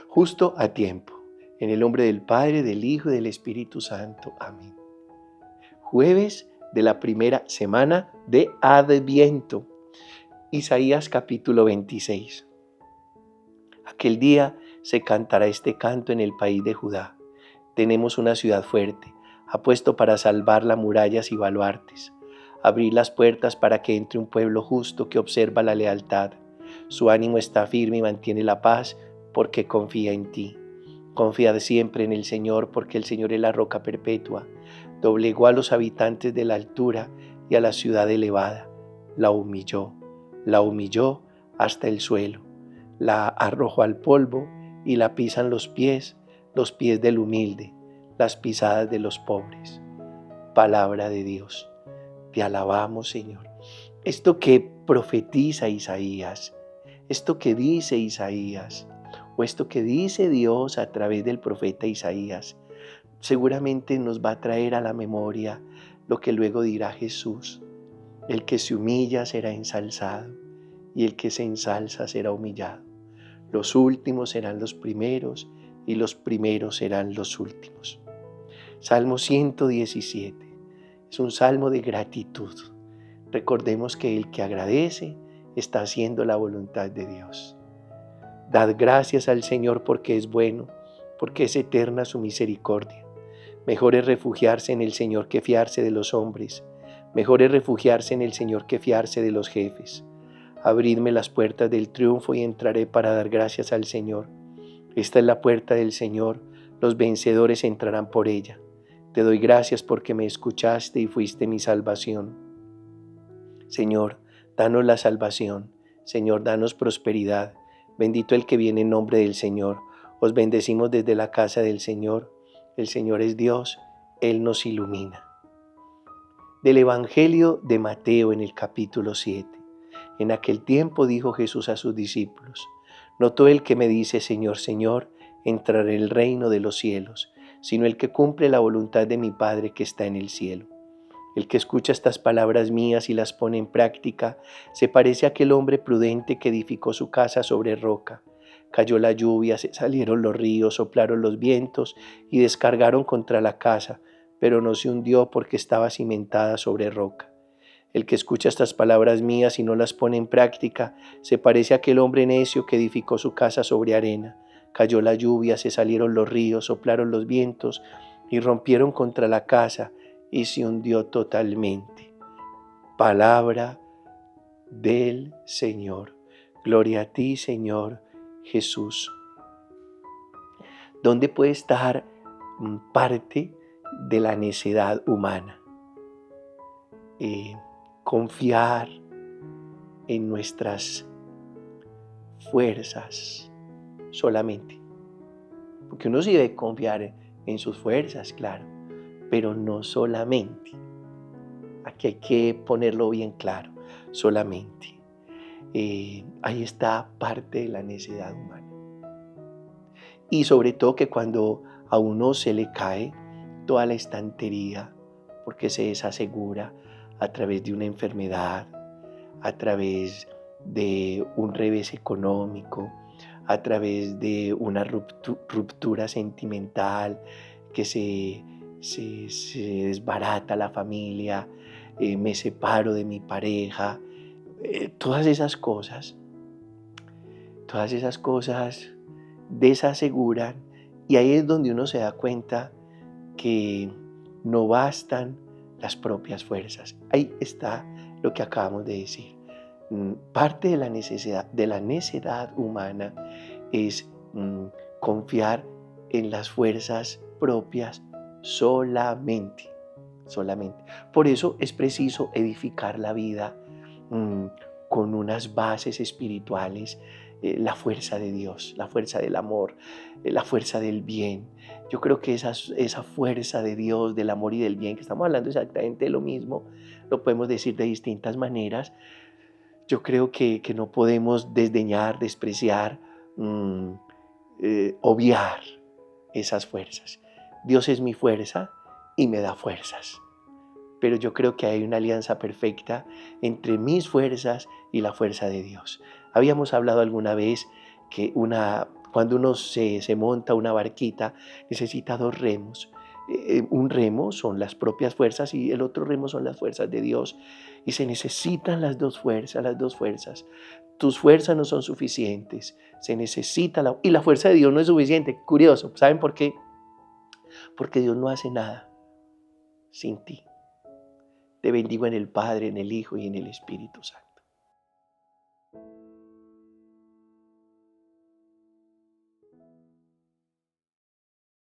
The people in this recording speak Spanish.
justo a tiempo. En el nombre del Padre, del Hijo y del Espíritu Santo. Amén. Jueves de la primera semana de Adviento. Isaías capítulo 26. Aquel día se cantará este canto en el país de Judá. Tenemos una ciudad fuerte, ha puesto para salvarla murallas y baluartes. Abrir las puertas para que entre un pueblo justo que observa la lealtad. Su ánimo está firme y mantiene la paz porque confía en ti. Confía siempre en el Señor porque el Señor es la roca perpetua. Doblegó a los habitantes de la altura y a la ciudad elevada. La humilló hasta el suelo. La arrojó al polvo y la pisan los pies del humilde, las pisadas de los pobres. Palabra de Dios. Te alabamos, Señor. Esto que profetiza Isaías, esto que dice Isaías, o esto que dice Dios a través del profeta Isaías, seguramente nos va a traer a la memoria lo que luego dirá Jesús. El que se humilla será ensalzado y el que se ensalza será humillado. Los últimos serán los primeros y los primeros serán los últimos. Salmo 117 es un salmo de gratitud. Recordemos que el que agradece está haciendo la voluntad de Dios. Dad gracias al Señor porque es bueno, porque es eterna su misericordia. Mejor es refugiarse en el Señor que fiarse de los hombres. Mejor es refugiarse en el Señor que fiarse de los jefes. Abridme las puertas del triunfo y entraré para dar gracias al Señor. Esta es la puerta del Señor, los vencedores entrarán por ella. Te doy gracias porque me escuchaste y fuiste mi salvación. Señor, danos la salvación. Señor, danos prosperidad. Bendito el que viene en nombre del Señor. Os bendecimos desde la casa del Señor. El Señor es Dios, Él nos ilumina. Del Evangelio de Mateo en el capítulo 7. En aquel tiempo dijo Jesús a sus discípulos: No todo el que me dice Señor, Señor, entrará en el reino de los cielos, sino el que cumple la voluntad de mi Padre que está en el cielo. El que escucha estas palabras mías y las pone en práctica, se parece a aquel hombre prudente que edificó su casa sobre roca. Cayó la lluvia, se salieron los ríos, soplaron los vientos y descargaron contra la casa, pero no se hundió porque estaba cimentada sobre roca. El que escucha estas palabras mías y no las pone en práctica, se parece a aquel hombre necio que edificó su casa sobre arena. Cayó la lluvia, se salieron los ríos, soplaron los vientos y rompieron contra la casa y se hundió totalmente. Palabra del Señor. Gloria a ti, Señor Jesús. ¿Dónde puede estar parte de la necedad humana? Confiar en nuestras fuerzas solamente. Porque uno sí debe confiar en sus fuerzas, claro, pero no solamente. Aquí hay que ponerlo bien claro, solamente. Ahí está parte de la necedad humana. Y sobre todo que cuando a uno se le cae toda la estantería, porque se desasegura a través de una enfermedad, a través de un revés económico, a través de una ruptura sentimental, que se desbarata la familia, me separo de mi pareja, todas esas cosas desaseguran, y ahí es donde uno se da cuenta que no bastan las propias fuerzas. Ahí está lo que acabamos de decir. Parte de la necedad humana es confiar en las fuerzas propias solamente. Por eso es preciso edificar la vida con unas bases espirituales, la fuerza de Dios, la fuerza del amor, la fuerza del bien. Yo creo que esa fuerza de Dios, del amor y del bien, que estamos hablando exactamente de lo mismo, lo podemos decir de distintas maneras. Yo creo que no podemos desdeñar, despreciar, obviar esas fuerzas. Dios es mi fuerza y me da fuerzas. Pero yo creo que hay una alianza perfecta entre mis fuerzas y la fuerza de Dios. Habíamos hablado alguna vez que una Cuando uno se monta una barquita, necesita dos remos. Un remo son las propias fuerzas y el otro remo son las fuerzas de Dios. Y se necesitan las dos fuerzas, las dos fuerzas. Tus fuerzas no son suficientes. Se necesita y la fuerza de Dios no es suficiente. Curioso, ¿saben por qué? Porque Dios no hace nada sin ti. Te bendigo en el Padre, en el Hijo y en el Espíritu Santo.